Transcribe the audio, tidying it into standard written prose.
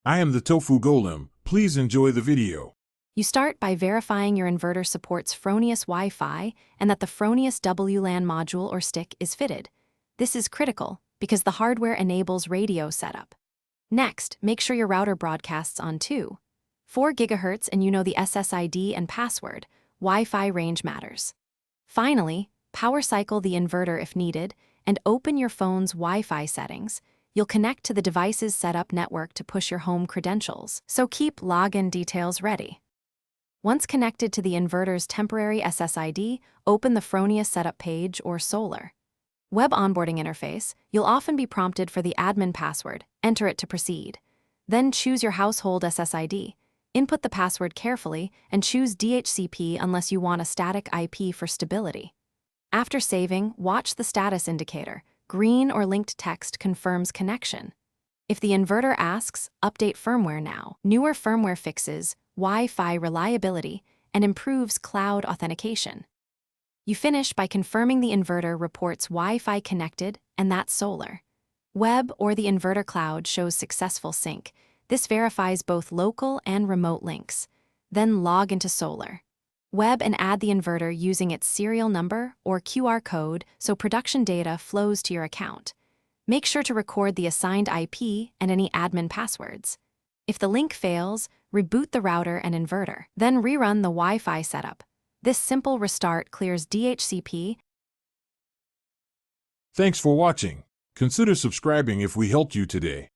I am the Tofu Golem. Please enjoy the video. You start by verifying your inverter supports Fronius Wi-Fi and that the Fronius WLAN module or stick is fitted. This is critical because the hardware enables radio setup. Next, make sure your router broadcasts on 4 GHz and you know the SSID and password. Wi-Fi range matters. Finally, power cycle the inverter if needed and open your phone's Wi-Fi settings. You'll connect to the device's setup network to push your home credentials, so keep login details ready. Once connected to the inverter's temporary SSID, open the Fronius setup page or Solar Web onboarding interface. You'll often be prompted for the admin password. Enter it to proceed. Then choose your household SSID. Input the password carefully and choose DHCP unless you want a static IP for stability. After saving, watch the status indicator. Green or linked text confirms connection. If the inverter asks, update firmware now. Newer firmware fixes Wi-Fi reliability and improves cloud authentication. You finish by confirming the inverter reports Wi-Fi connected, and that's Solar Web or the inverter cloud shows successful sync. This verifies both local and remote links. Then log into Solar Web and add the inverter using its serial number or QR code so production data flows to your account. Make sure to record the assigned IP and any admin passwords. If the link fails, reboot the router and inverter. Then rerun the Wi-Fi setup. This simple restart clears DHCP. Thanks for watching. Consider subscribing if we helped you today.